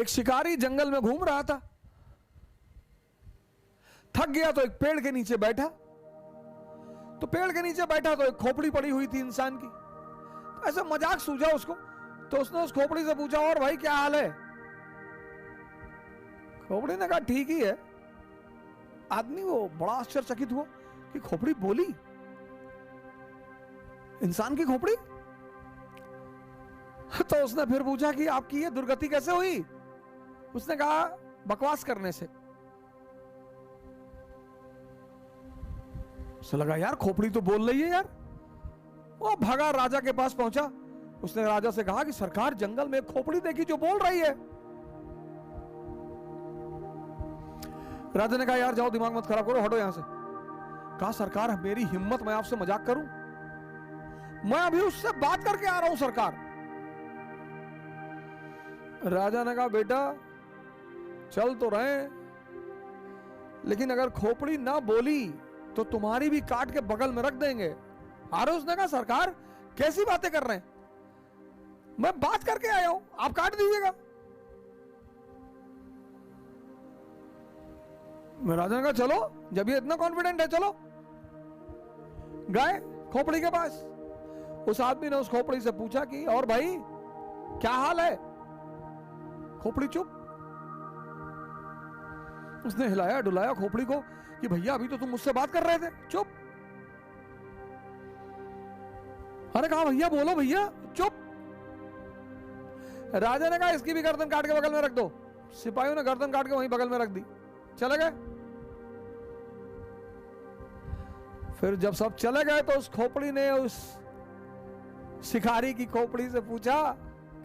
एक शिकारी जंगल में घूम रहा था, थक गया तो एक पेड़ के नीचे बैठा। तो पेड़ के नीचे बैठा तो एक खोपड़ी पड़ी हुई थी इंसान की। तो ऐसा मजाक सूझा उसको, तो उसने उस खोपड़ी से पूछा, और भाई क्या हाल है? खोपड़ी ने कहा ठीक ही है। आदमी वो बड़ा आश्चर्यचकित हुआ कि खोपड़ी बोली, इंसान की खोपड़ी। तो उसने फिर पूछा कि आपकी ये दुर्गति कैसे हुई? उसने कहा बकवास करने से। उसे लगा यार खोपड़ी तो बोल रही है यार। वो भागा राजा के पास पहुंचा। उसने राजा से कहा कि सरकार जंगल में एक खोपड़ी देखी जो बोल रही है। राजा ने कहा यार जाओ दिमाग मत खराब करो, हटो यहां से। कहा सरकार मेरी हिम्मत, मैं आपसे मजाक करूं? मैं अभी उससे बात करके आ रहा हूं सरकार। राजा ने कहा बेटा चल तो रहे, लेकिन अगर खोपड़ी ना बोली तो तुम्हारी भी काट के बगल में रख देंगे। अरे उसने कहा सरकार कैसी बातें कर रहे हैं, मैं बात करके आया हूं, आप काट दीजिएगा। राजा ने कहा चलो, जब ये इतना कॉन्फिडेंट है चलो। गए खोपड़ी के पास। उस आदमी ने उस खोपड़ी से पूछा कि और भाई क्या हाल है? खोपड़ी चुप। उसने हिलाया डुलाया खोपड़ी को कि भैया अभी तो तुम मुझसे बात कर रहे थे, चुप। अरे कहा भैया बोलो भैया, चुप। राजा ने कहा इसकी भी गर्दन काट के बगल में रख दो। सिपाहियों ने गर्दन काट के वहीं बगल में रख दी, चले गए। फिर जब सब चले गए तो उस खोपड़ी ने उस शिकारी की खोपड़ी से पूछा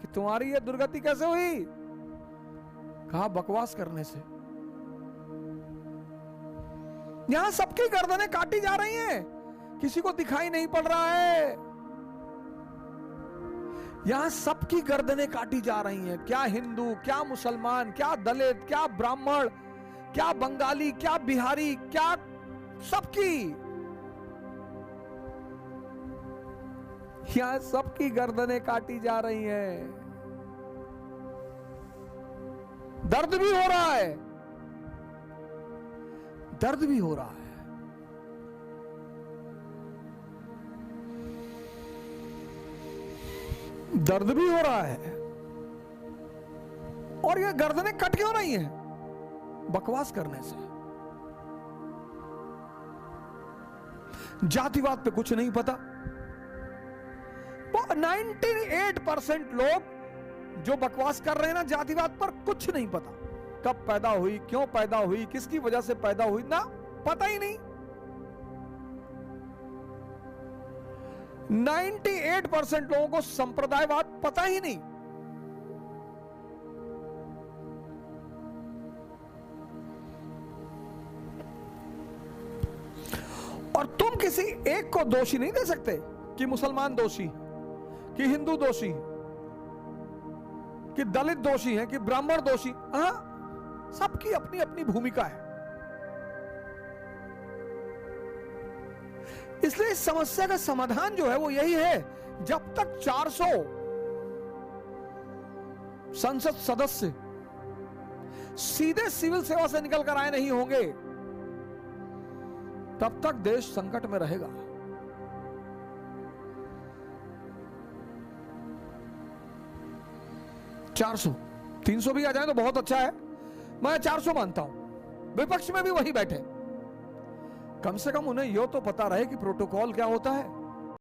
कि तुम्हारी ये दुर्गति कैसे हुई? कहा बकवास करने से। यहां सबकी गर्दनें काटी जा रही हैं, किसी को दिखाई नहीं पड़ रहा है। यहां सबकी गर्दनें काटी जा रही हैं, क्या हिंदू, क्या मुसलमान, क्या दलित, क्या ब्राह्मण, क्या बंगाली, क्या बिहारी, क्या सबकी, यहां सबकी गर्दनें काटी जा रही हैं। दर्द भी हो रहा है, दर्द भी हो रहा है। दर्द भी हो रहा है। और ये गर्दनें कट क्यों रही हैं? बकवास करने से। जातिवाद पे कुछ नहीं पता। 98% लोग जो बकवास कर रहे हैं ना जातिवाद पर, कुछ नहीं पता। कब पैदा हुई, क्यों पैदा हुई, किसकी वजह से पैदा हुई, ना पता ही नहीं। 98% लोगों को संप्रदायवाद पता ही नहीं। और तुम किसी एक को दोषी नहीं दे सकते कि मुसलमान दोषी, कि हिंदू दोषी, कि दलित दोषी है, कि ब्राह्मण दोषी। हाँ, सबकी अपनी अपनी भूमिका है। इसलिए इस समस्या का समाधान जो है वो यही है, जब तक 400 संसद सदस्य सीधे सिविल सेवा से निकल कर आए नहीं होंगे, तब तक देश संकट में रहेगा। $400, $300 भी आ जाए तो बहुत अच्छा है। मैं 400 मानता हूं। विपक्ष में भी वही बैठे, कम से कम उन्हें यह तो पता रहे कि प्रोटोकॉल क्या होता है।